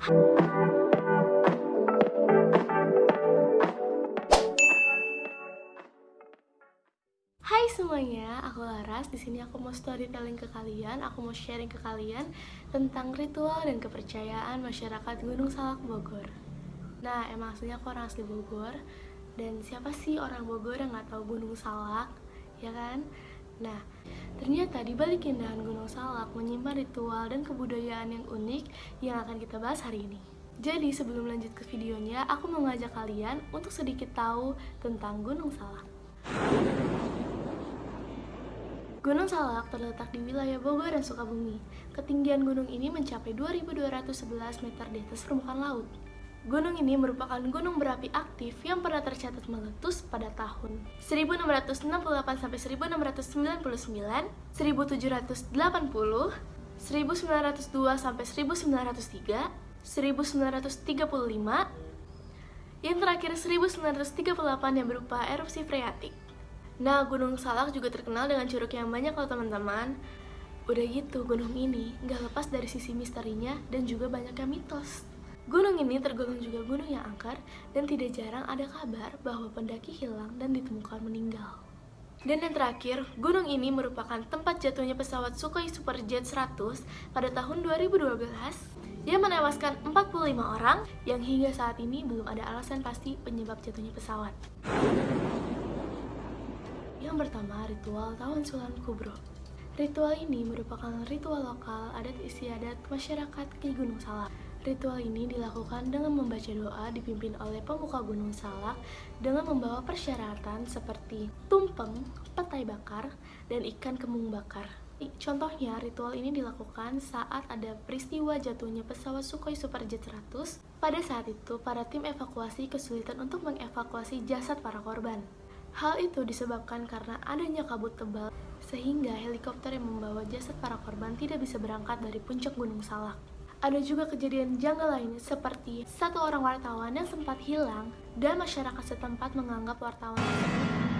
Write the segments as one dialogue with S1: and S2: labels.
S1: Hai semuanya, aku Laras. Di sini aku mau storytelling ke kalian, aku mau sharing ke kalian tentang ritual dan kepercayaan masyarakat Gunung Salak Bogor. Nah, emang aslinya aku orang asli Bogor. Dan siapa sih orang Bogor yang nggak tahu Gunung Salak, ya kan? Nah, ternyata di balik keindahan Gunung Salak menyimpan ritual dan kebudayaan yang unik yang akan kita bahas hari ini. Jadi sebelum lanjut ke videonya, aku mau ngajak kalian untuk sedikit tahu tentang Gunung Salak. Gunung Salak terletak di wilayah Bogor dan Sukabumi. Ketinggian gunung ini mencapai 2.211 meter di atas permukaan laut. Gunung ini merupakan gunung berapi aktif yang pernah tercatat meletus pada tahun 1668 sampai 1699, 1780, 1902 sampai 1903, 1935, yang terakhir 1938 yang berupa erupsi freatik. Nah, Gunung Salak juga terkenal dengan curug yang banyak loh teman-teman. Udah gitu, gunung ini nggak lepas dari sisi misterinya dan juga banyaknya mitos. Gunung ini tergolong juga gunung yang angker dan tidak jarang ada kabar bahwa pendaki hilang dan ditemukan meninggal. Dan yang terakhir, gunung ini merupakan tempat jatuhnya pesawat Sukhoi Superjet 100 pada tahun 2012 yang menewaskan 45 orang yang hingga saat ini belum ada alasan pasti penyebab jatuhnya pesawat. Yang pertama, ritual Tawan Sulan Kubro. Ritual ini merupakan ritual lokal adat istiadat masyarakat di Gunung Salak. Ritual ini dilakukan dengan membaca doa dipimpin oleh pemuka Gunung Salak dengan membawa persyaratan seperti tumpeng, petai bakar, dan ikan kemung bakar. Contohnya, ritual ini dilakukan saat ada peristiwa jatuhnya pesawat Sukhoi Superjet 100. Pada saat itu, para tim evakuasi kesulitan untuk mengevakuasi jasad para korban. Hal itu disebabkan karena adanya kabut tebal, sehingga helikopter yang membawa jasad para korban tidak bisa berangkat dari puncak Gunung Salak. Ada juga kejadian janggal lainnya seperti satu orang wartawan yang sempat hilang dan masyarakat setempat menganggap wartawan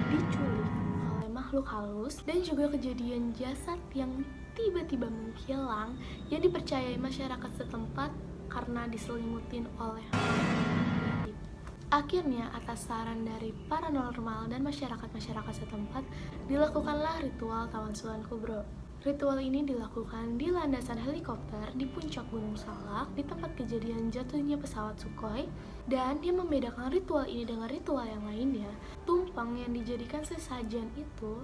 S1: diculik oleh makhluk halus, dan juga kejadian jasad yang tiba-tiba menghilang yang dipercayai masyarakat setempat karena diselimutin oleh Akhirnya, atas saran dari paranormal dan masyarakat-masyarakat setempat, dilakukanlah ritual Tawan Sulan Kubro. Ritual ini dilakukan di landasan helikopter di puncak Gunung Salak di tempat kejadian jatuhnya pesawat Sukhoi. Dan yang membedakan ritual ini dengan ritual yang lainnya, tumpeng yang dijadikan sesajen itu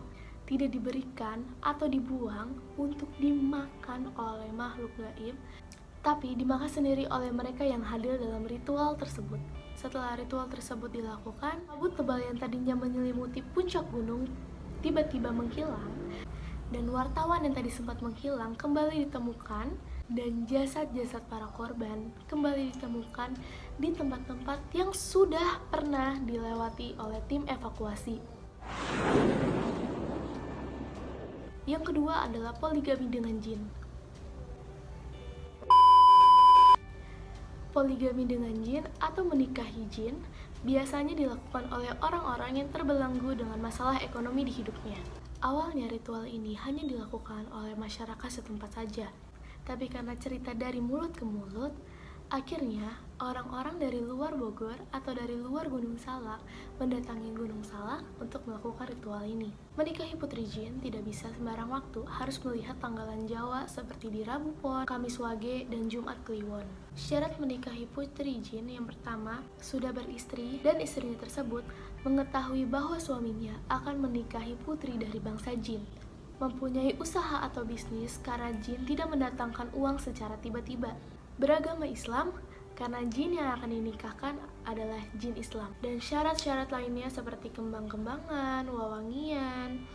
S1: tidak diberikan atau dibuang untuk dimakan oleh makhluk gaib, tapi dimakan sendiri oleh mereka yang hadir dalam ritual tersebut. Setelah ritual tersebut dilakukan, kabut tebal yang tadinya menyelimuti puncak gunung tiba-tiba menghilang, dan wartawan yang tadi sempat menghilang kembali ditemukan, dan jasad-jasad para korban kembali ditemukan di tempat-tempat yang sudah pernah dilewati oleh tim evakuasi. Yang kedua adalah poligami dengan jin. Poligami dengan jin atau menikahi jin biasanya dilakukan oleh orang-orang yang terbelenggu dengan masalah ekonomi di hidupnya. Awalnya ritual ini hanya dilakukan oleh masyarakat setempat saja, tapi karena cerita dari mulut ke mulut, akhirnya orang-orang dari luar Bogor atau dari luar Gunung Salak mendatangi Gunung Salak untuk melakukan ritual ini. Menikahi putri jin tidak bisa sembarang waktu, harus melihat tanggalan Jawa seperti di Rabu Pon, Kamis Wage, dan Jumat Kliwon. Syarat menikahi putri jin yang pertama, sudah beristri dan istrinya tersebut mengetahui bahwa suaminya akan menikahi putri dari bangsa jin, mempunyai usaha atau bisnis karena jin tidak mendatangkan uang secara tiba-tiba, beragama Islam karena jin yang akan dinikahkan adalah jin Islam, dan syarat-syarat lainnya seperti kembang-kembangan, wewangian,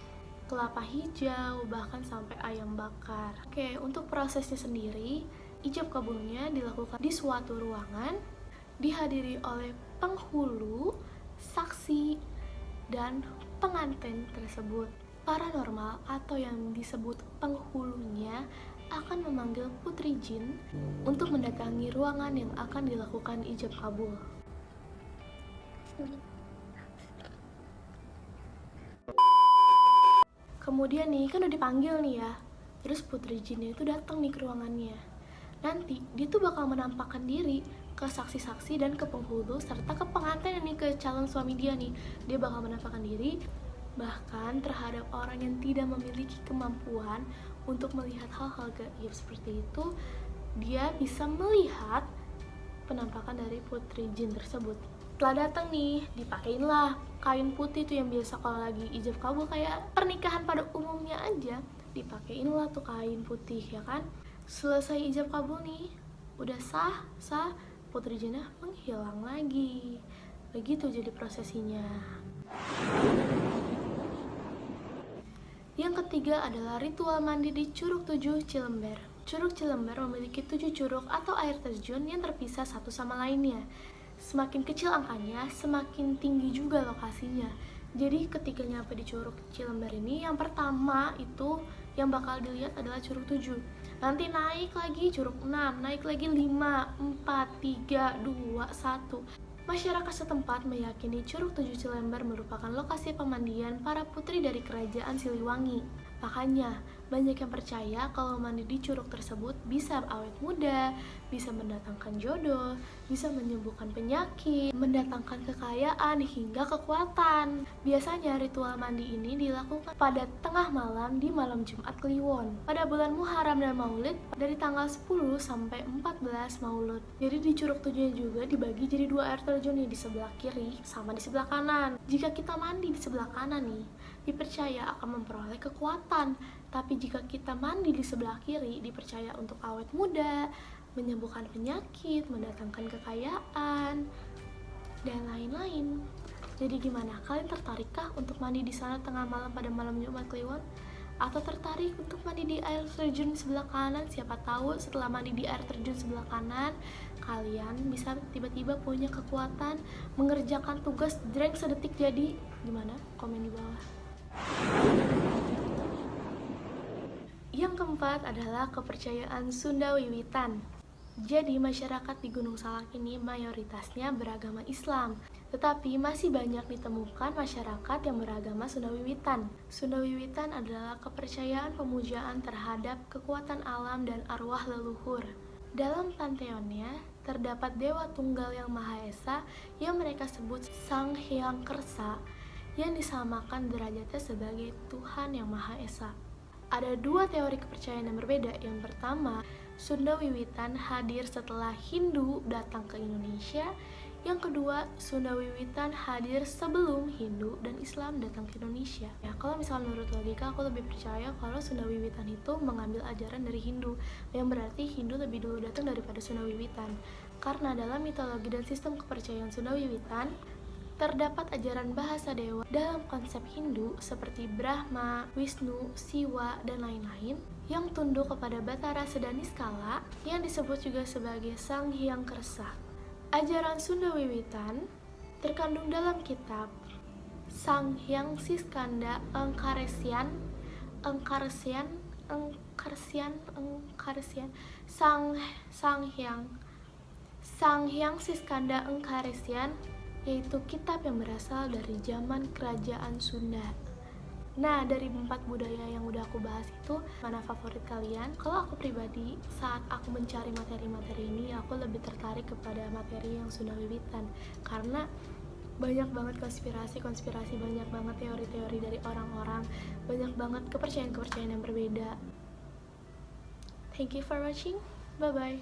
S1: kelapa hijau, bahkan sampai ayam bakar. Oke, untuk prosesnya sendiri, ijab kabulnya dilakukan di suatu ruangan, dihadiri oleh penghulu, saksi, dan pengantin tersebut. Paranormal atau yang disebut penghulunya akan memanggil putri jin untuk mendatangi ruangan yang akan dilakukan ijab kabul. Kemudian nih, kan udah dipanggil nih ya, terus putri jinnya itu datang nih ke ruangannya. Nanti dia tuh bakal menampakkan diri ke saksi-saksi dan ke penghulu serta ke pengantin nih, ke calon suami dia nih. Dia bakal menampakkan diri bahkan terhadap orang yang tidak memiliki kemampuan untuk melihat hal-hal gaib seperti itu. Dia bisa melihat penampakan dari putri jin tersebut. Setelah datang nih, dipakaiinlah kain putih tuh yang biasa kalau lagi ijab kabul kayak pernikahan pada umumnya aja. Dipakaiinlah tuh kain putih ya kan. Selesai ijab kabul nih, udah sah, putri jinnya menghilang lagi. Begitu jadi prosesinya. Yang ketiga adalah ritual mandi di Curug 7 Cilember. Curug Cilember memiliki 7 curug atau air terjun yang terpisah satu sama lainnya. Semakin kecil angkanya, semakin tinggi juga lokasinya. Jadi ketika nyampe di Curug Cilember ini, yang pertama itu yang bakal dilihat adalah Curug 7. Nanti naik lagi Curug 6, naik lagi 5, 4, 3, 2, 1. Masyarakat setempat meyakini Curug 7 Cilember merupakan lokasi pemandian para putri dari kerajaan Siliwangi. Makanya, banyak yang percaya kalau mandi di curug tersebut bisa awet muda, bisa mendatangkan jodoh, bisa menyembuhkan penyakit, mendatangkan kekayaan hingga kekuatan. Biasanya ritual mandi ini dilakukan pada tengah malam di malam Jumat Kliwon. Pada bulan Muharram dan Maulid dari tanggal 10 sampai 14 Maulud. Jadi di curug 7 juga dibagi jadi 2 air terjun nih, di sebelah kiri sama di sebelah kanan. Jika kita mandi di sebelah kanan nih, dipercaya akan memperoleh kekuatan. Tapi jika kita mandi di sebelah kiri, dipercaya untuk awet muda, menyembuhkan penyakit, mendatangkan kekayaan, dan lain-lain. Jadi gimana? Kalian tertarikkah untuk mandi di sana tengah malam pada malam Jumat Kliwon? Atau tertarik untuk mandi di air terjun sebelah kanan? Siapa tahu setelah mandi di air terjun sebelah kanan, kalian bisa tiba-tiba punya kekuatan mengerjakan tugas dreng sedetik jadi. Gimana? Komen di bawah. Yang keempat adalah kepercayaan Sunda Wiwitan. Jadi masyarakat di Gunung Salak ini mayoritasnya beragama Islam, tetapi masih banyak ditemukan masyarakat yang beragama Sunda Wiwitan. Sunda Wiwitan adalah kepercayaan pemujaan terhadap kekuatan alam dan arwah leluhur. Dalam panteonnya terdapat Dewa Tunggal yang Maha Esa yang mereka sebut Sang Hyang Kersa, yang disamakan derajatnya sebagai Tuhan yang Maha Esa. Ada 2 teori kepercayaan yang berbeda. Yang pertama, Sunda Wiwitan hadir setelah Hindu datang ke Indonesia. Yang kedua, Sunda Wiwitan hadir sebelum Hindu dan Islam datang ke Indonesia. Ya, kalau misalnya menurut logika, aku lebih percaya kalau Sunda Wiwitan itu mengambil ajaran dari Hindu, yang berarti Hindu lebih dulu datang daripada Sunda Wiwitan. Karena dalam mitologi dan sistem kepercayaan Sunda Wiwitan, terdapat ajaran bahasa dewa dalam konsep Hindu seperti Brahma, Wisnu, Siwa, dan lain-lain yang tunduk kepada Batara Sedaniskala yang disebut juga sebagai Sang Hyang Kersa. Ajaran Sunda Wiwitan terkandung dalam kitab Sang Hyang Siskanda Engkaresian Sang Hyang Siskanda Engkaresian, yaitu kitab yang berasal dari zaman kerajaan Sunda. Nah, dari 4 budaya yang udah aku bahas itu, mana favorit kalian? Kalau aku pribadi, saat aku mencari materi-materi ini, aku lebih tertarik kepada materi yang Sunda Wiwitan. Karena banyak banget konspirasi, banyak banget teori-teori dari orang-orang, banyak banget kepercayaan-kepercayaan yang berbeda. Thank you for watching, bye-bye.